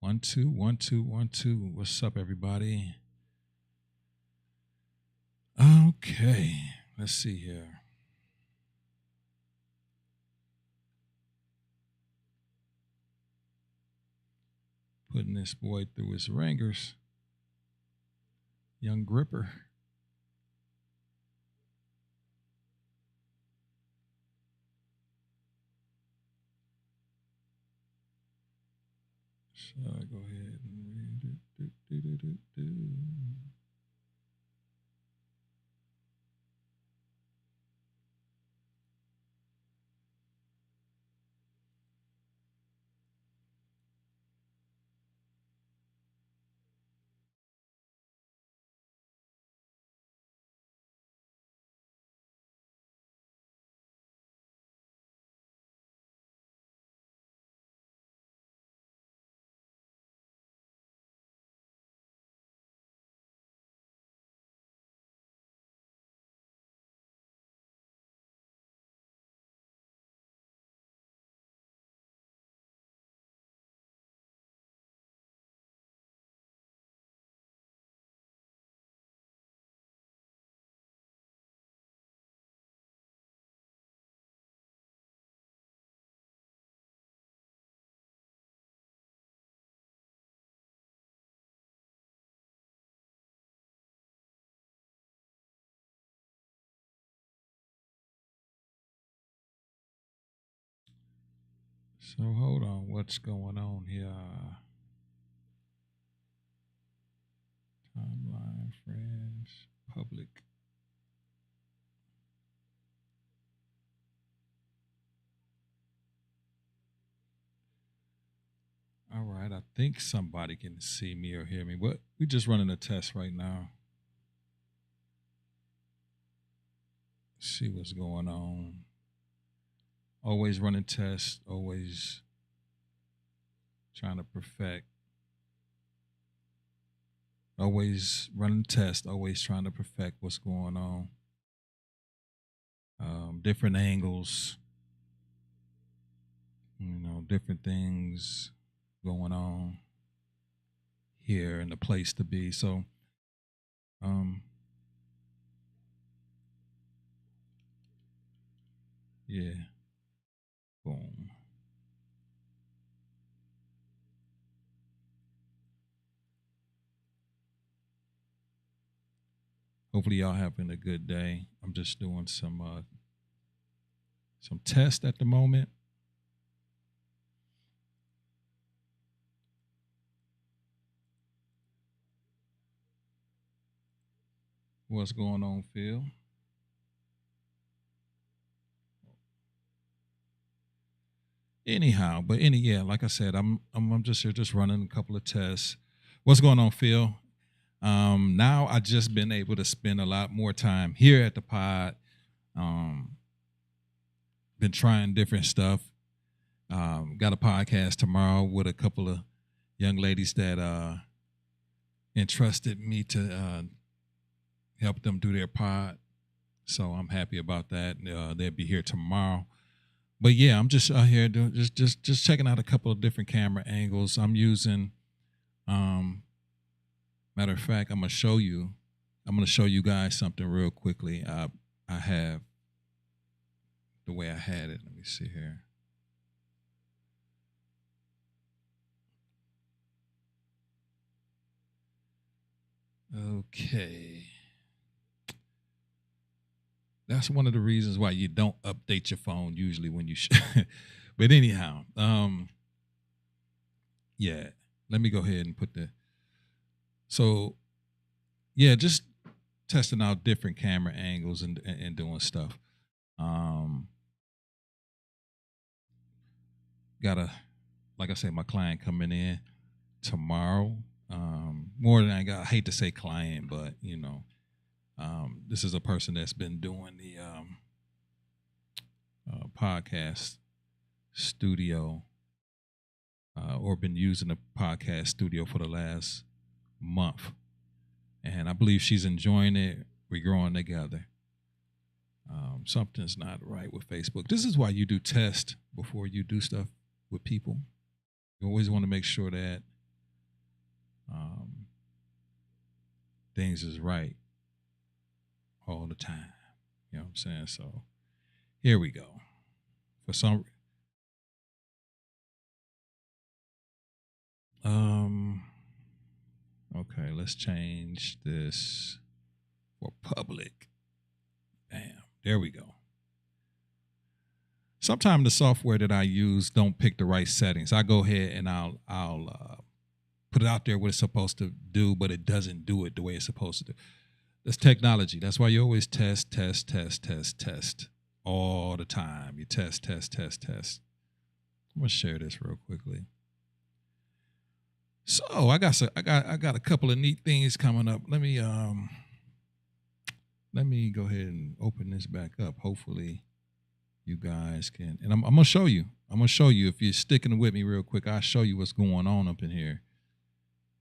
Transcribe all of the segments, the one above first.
One, two, one, two, one, two. What's up, everybody? Okay, let's see here. Putting this boy through his ringers. Young Gripper. So I go ahead and read it. So hold on, what's going on here? Timeline, friends, public. All right, I think somebody can see me or hear me, but we're just running a test right now. See what's going on. Always running tests, always trying to perfect. Always running tests, always trying to perfect what's going on. Different angles, different things going on here and the place to be. So, yeah, boom. Hopefully, y'all having a good day. I'm just doing some tests at the moment. What's going on, Phil? Anyhow, but like I said, I'm just here just running a couple of tests. What's going on, Phil? Now I just been able to spend a lot more time here at the pod. Been trying different stuff. Got a podcast tomorrow with a couple of young ladies that entrusted me to help them do their pod. So I'm happy about that. They'll be here tomorrow. But yeah, I'm just out here doing just checking out a couple of different camera angles. I'm using matter of fact, I'm gonna show you guys something real quickly. I have the way I had it. Let me see here. Okay. That's one of the reasons why you don't update your phone usually when you but anyhow, yeah, let me go ahead and put so yeah, just testing out different camera angles and doing stuff. Got like I say, my client coming in tomorrow. More than I hate to say client, but this is a person that's been doing the podcast studio or been using the podcast studio for the last month. And I believe she's enjoying it. We're growing together. Something's not right with Facebook. This is why you do test before you do stuff with people. You always want to make sure that um, things is right all the time. You know what I'm saying? So here we go. For some, um, okay, let's change this for public. Bam, there we go. Sometimes the software that I use don't pick the right settings. I go ahead and I'll put it out there what it's supposed to do, but it doesn't do it the way it's supposed to do. That's technology. That's why you always test all the time. You test. I'm gonna share this real quickly. So I got a couple of neat things coming up. Let me go ahead and open this back up. Hopefully you guys can, and I'm gonna show you. I'm gonna show you if you're sticking with me real quick. I'll show you what's going on up in here.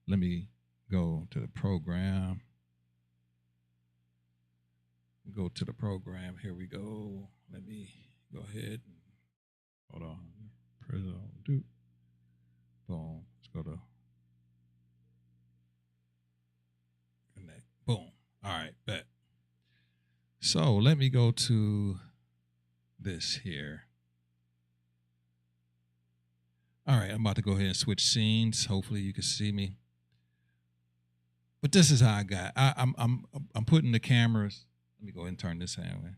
Let me go to the program. Go to the program. Here we go. Let me go ahead and hold on. Press on. Do. Boom. Let's go to connect. Boom. All right, bet. So let me go to this here. All right, I'm about to go ahead and switch scenes. Hopefully you can see me. But this is how I got. I'm putting the cameras. Let me go ahead and turn this hand.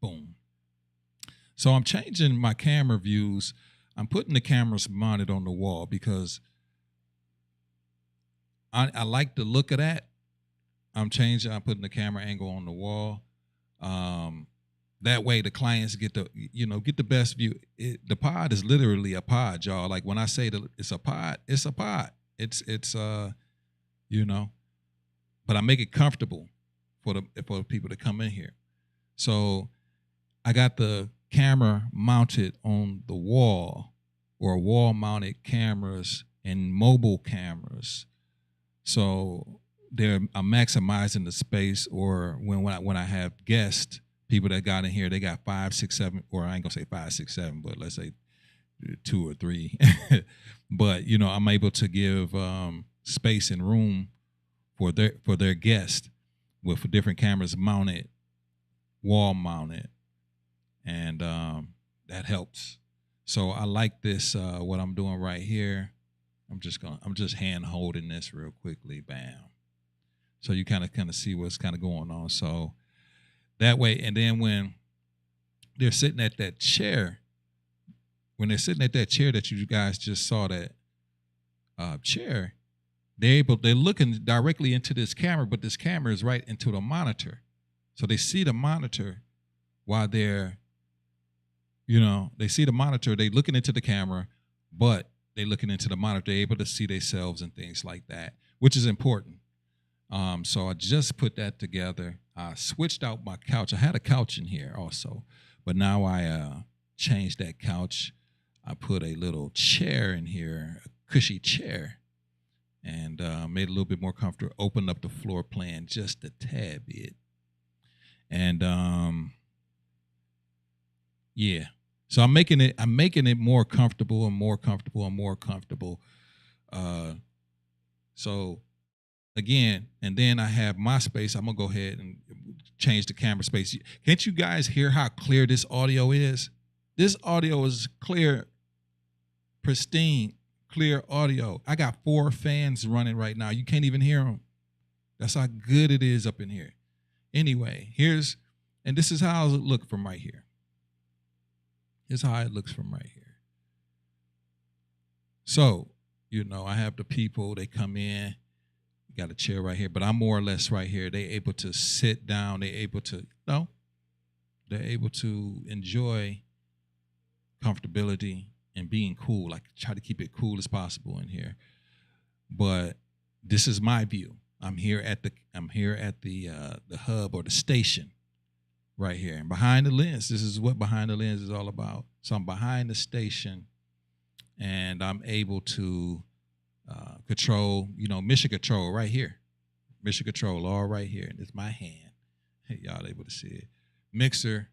Boom. So I'm changing my camera views. I'm putting the cameras mounted on the wall because I like the look of that. I'm putting the camera angle on the wall. That way the clients get the best view. The pod is literally a pod, y'all. Like when I say that it's a pod, it's a pod. It's but I make it comfortable for the people that come in here. So I got the camera mounted on the wall, or wall mounted cameras and mobile cameras. So I'm maximizing the space, or when I have guests, people that got in here, they got 5, 6, 7, or I ain't gonna say 5, 6, 7, but let's say 2 or 3. But I'm able to give space and room for their guests with different cameras mounted, wall mounted, and that helps. So I like this. What I'm doing right here, I'm just hand holding this real quickly, bam. So you kind of see what's kind of going on. So that way, and then when they're sitting at that chair, that you guys just saw, that chair, they're looking directly into this camera, but this camera is right into the monitor. So they see the monitor while they see the monitor, they looking into the camera, but they looking into the monitor, they're able to see themselves and things like that, which is important. So I just put that together. I switched out my couch. I had a couch in here also, but now I changed that couch. I put a little chair in here, a cushy chair, and made it a little bit more comfortable. Opened up the floor plan just a tad bit, and yeah. So I'm making it more comfortable and more comfortable and more comfortable. So again, and then I have my space. I'm gonna go ahead and change the camera space. Can't you guys hear how clear this audio is? This audio is clear, pristine, clear audio. I got 4 fans running right now. You can't even hear them. That's how good it is up in here. Anyway, and this is how it look from right here. Here's how it looks from right here. So, I have the people, they come in, got a chair right here, but I'm more or less right here. They're able to sit down. They're able to enjoy comfortability and being cool. I try to keep it cool as possible in here. But this is my view. I'm here at the hub, or the station right here. And behind the lens, this is what behind the lens is all about. So I'm behind the station, and I'm able to control, mission control right here. Mission control all right here. And it's my hand. Y'all able to see it. Mixer,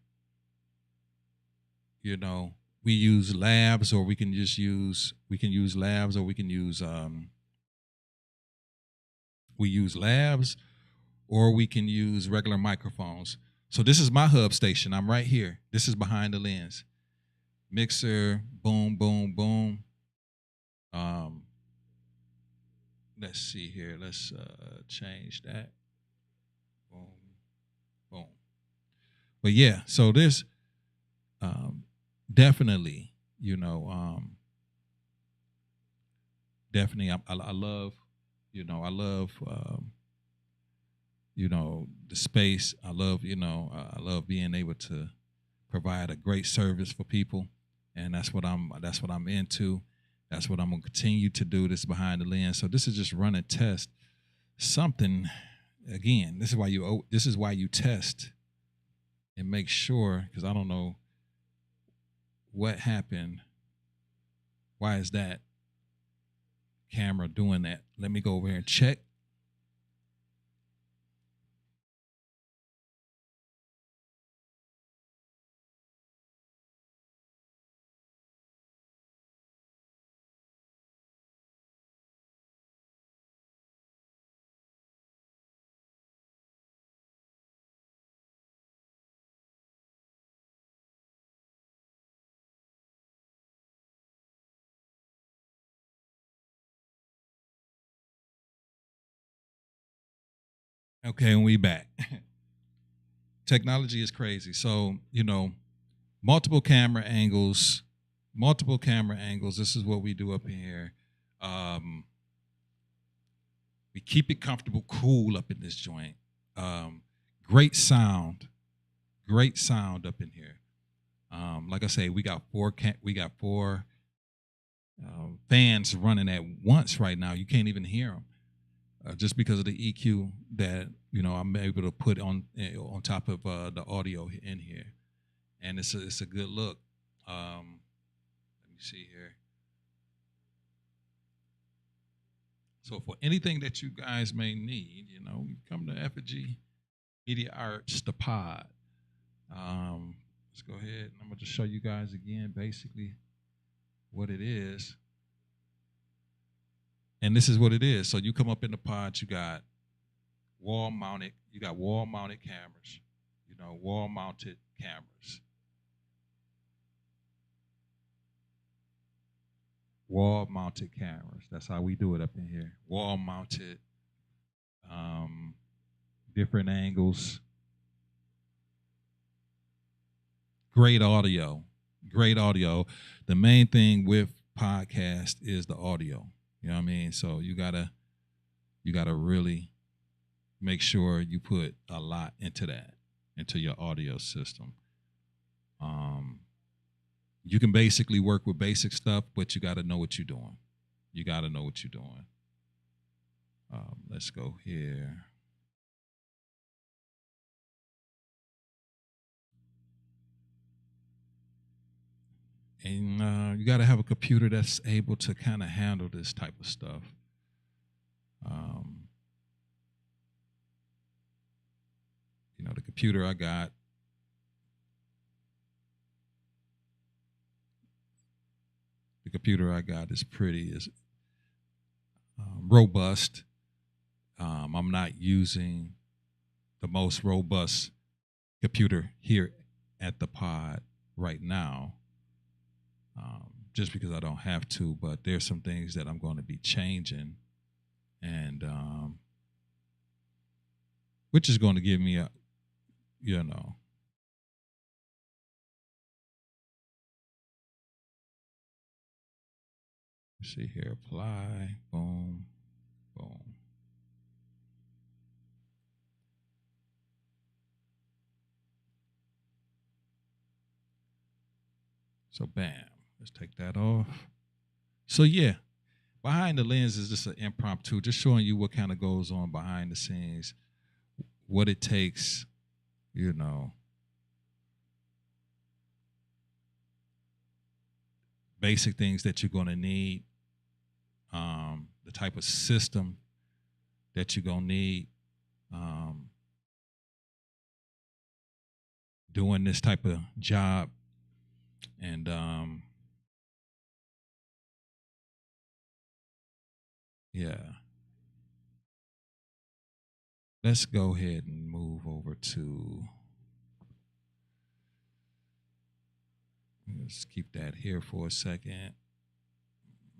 we use labs, or we can use labs, or we can use we use labs, or we can use regular microphones. So this is my hub station. I'm right here. This is behind the lens. Mixer, boom, boom, boom. Um, let's see here. Let's change that. Boom, boom. But yeah, so this um, definitely, definitely, I love, I love, the space. I love, I love being able to provide a great service for people, and that's what I'm into. That's what I'm gonna continue to do. This behind the lens. So this is just run and test something. Again, this is why you test and make sure, because I don't know what happened. Why is that camera doing that? Let me go over here and check. Okay, and we back. Technology is crazy. So, multiple camera angles, multiple camera angles. This is what we do up in here. We keep it comfortable, cool up in this joint. Um, great sound, up in here. Like I say, we got four fans running at once right now. You can't even hear them, just because of the EQ that I'm able to put on top of the audio in here, and it's a good look. Let me see here. So for anything that you guys may need, come to Effigy Media Arts, the pod. Let's go ahead and I'm gonna just show you guys again basically what it is. And this is what it is. So you come up in the pod, you got wall mounted cameras, wall mounted cameras. Wall mounted cameras. That's how we do it up in here. Wall mounted, different angles. Great audio. Great audio. The main thing with podcast is the audio. You know what I mean? So you gotta really make sure you put a lot into that, into your audio system. You can basically work with basic stuff, but you got to know what you're doing. You got to know what you're doing. Let's go here. And you got to have a computer that's able to kind of handle this type of stuff. The computer I got, is robust. I'm not using the most robust computer here at the pod right now, just because I don't have to. But there's some things that I'm going to be changing, and which is going to give me a, let's see here, apply, boom, boom. So bam, let's take that off. So yeah, behind the lens is just an impromptu, just showing you what kind of goes on behind the scenes, what it takes, basic things that you're going to need, the type of system that you're going to need, doing this type of job. And yeah, let's go ahead and move over to, let's keep that here for a second.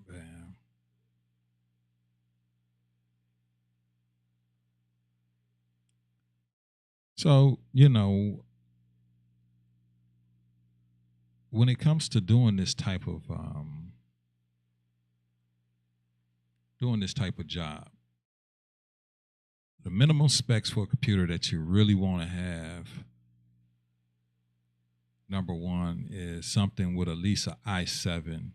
Bam. So, when it comes to doing this type of job, the minimum specs for a computer that you really want to have, number one, is something with at least an i7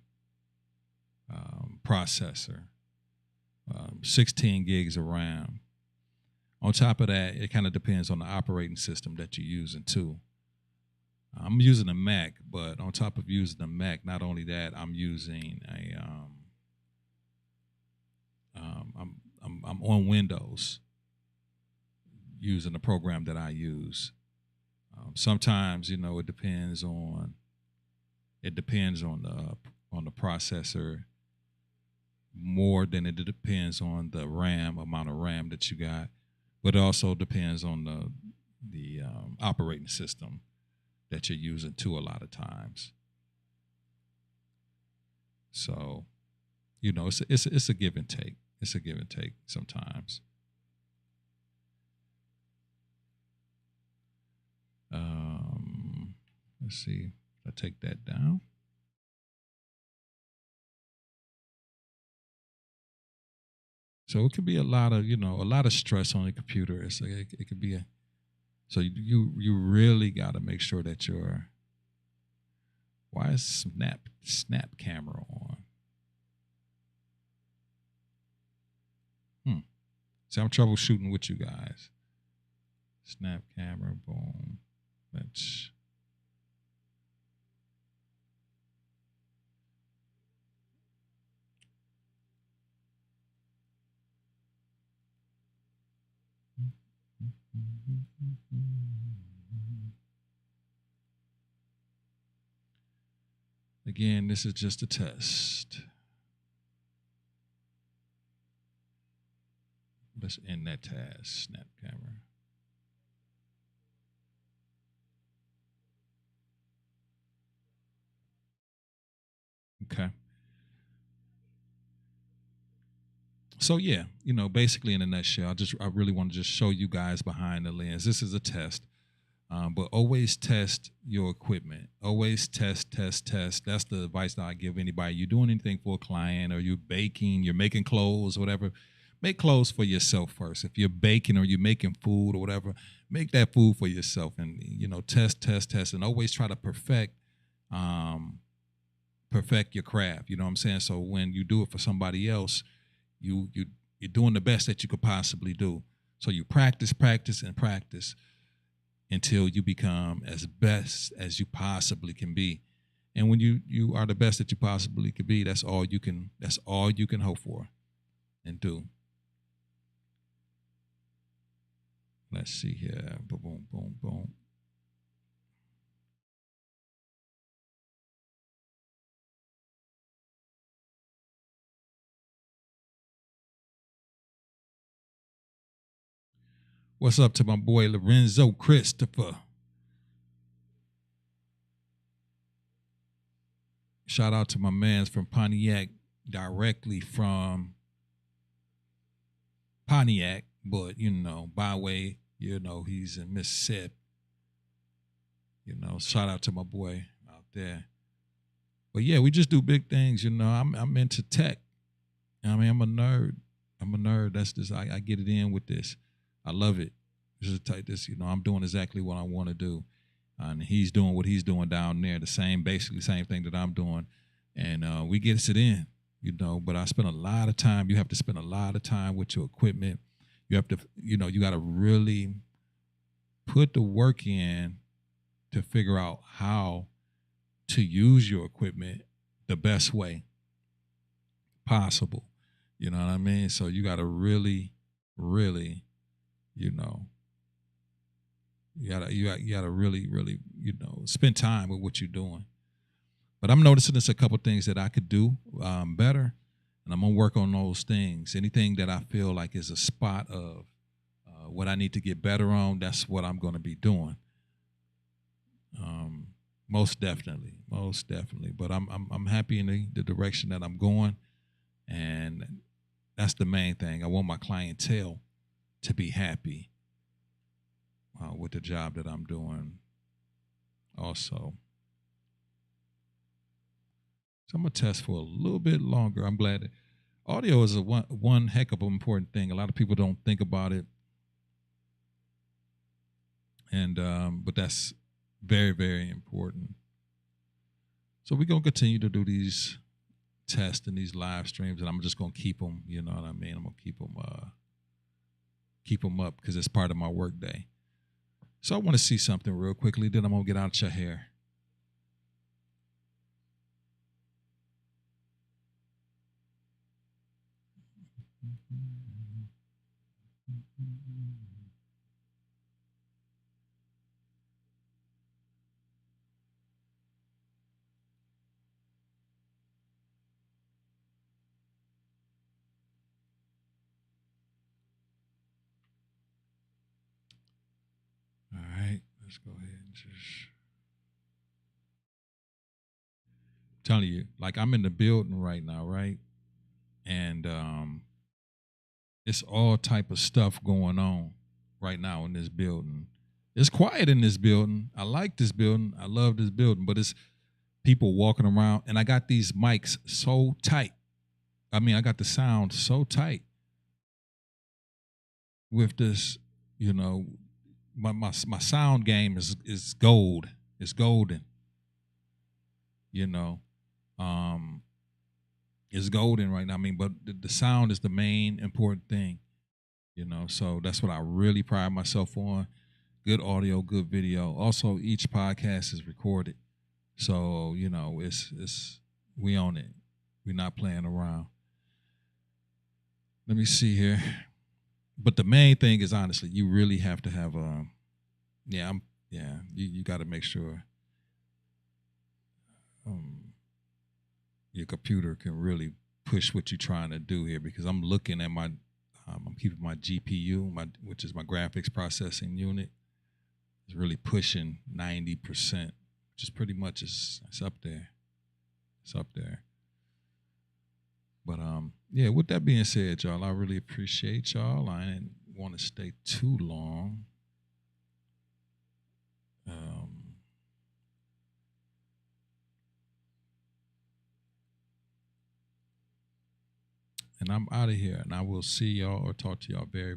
processor, 16 gigs of RAM. On top of that, it kind of depends on the operating system that you're using too. I'm using a Mac, but on top of using a Mac, not only that, I'm using I'm on Windows, using the program that I use. Sometimes, it depends on the processor more than it depends on the amount of RAM that you got, but it also depends on the operating system that you're using too a lot of times. So, it's a give and take. It's a give and take sometimes. Let's see. I take that down. So it could be a lot of stress on the computer. It could be so you really got to make sure that why is snap camera on? See, I'm troubleshooting with you guys. Snap camera, boom. Let's. Again, this is just a test. Let's end that task, snap camera. Okay. So yeah, basically in a nutshell, I really want to just show you guys behind the lens. This is a test. But always test your equipment. Always test. That's the advice that I give anybody. You're doing anything for a client, or you're baking, you're making clothes, whatever. Make clothes for yourself first. If you're baking or you're making food or whatever, make that food for yourself, and test, and always try to perfect your craft. You know what I'm saying? So when you do it for somebody else, you're doing the best that you could possibly do. So you practice until you become as best as you possibly can be. And when you are the best that you possibly could be, that's all you can hope for and do. Let's see here. Boom, boom, boom. What's up to my boy Lorenzo Christopher? Shout out to my mans from Pontiac, directly from Pontiac, but by way, he's in Mississippi. Shout out to my boy out there. But yeah, we just do big things. I'm into tech. I'm a nerd. That's just I get it in with this. I love it. I'm doing exactly what I want to do, and he's doing what he's doing down there. Basically same thing that I'm doing, and we get it in. But I spend a lot of time. You have to spend a lot of time with your equipment. You have to, you got to really put the work in to figure out how to use your equipment the best way possible. You know what I mean? So you got to really, really, you gotta really, really, spend time with what you're doing. But I'm noticing there's a couple things that I could do better, and I'm gonna work on those things. Anything that I feel like is a spot of what I need to get better on, that's what I'm going to be doing. Most definitely. But I'm happy in the direction that I'm going, and that's the main thing. I want my clientele to be happy with the job that I'm doing. Also, so I'm gonna test for a little bit longer. I'm glad that audio is a one heck of an important thing. A lot of people don't think about it, and but that's very, very important. So we're gonna continue to do these tests and these live streams, and I'm just gonna keep them. You know what I mean? I'm gonna keep them up because it's part of my work day. So I want to see something real quickly. Then I'm gonna get out your hair. All right, let's go ahead and just telling you, like I'm in the building right now, right? And it's all type of stuff going on right now in this building. It's quiet in this building. I like this building. I love this building, but it's people walking around, and I got these mics so tight. I mean, I got the sound so tight with this, you know, my sound game is gold. It's golden. You know, um, it's golden right now. I mean, but the sound is the main important thing. You know, so that's what I really pride myself on. Good audio, good video. Also, each podcast is recorded, so you know it's we own it. We're not playing around. Let me see here. But the main thing is honestly, you really have to have you got to make sure your computer can really push what you're trying to do here, because I'm looking at my I'm keeping my GPU, which is my graphics processing unit, is really pushing 90%, which is pretty much it's up there. It's up there. But yeah, with that being said, y'all, I really appreciate y'all. I didn't want to stay too long. And I'm out of here, and I will see y'all or talk to y'all very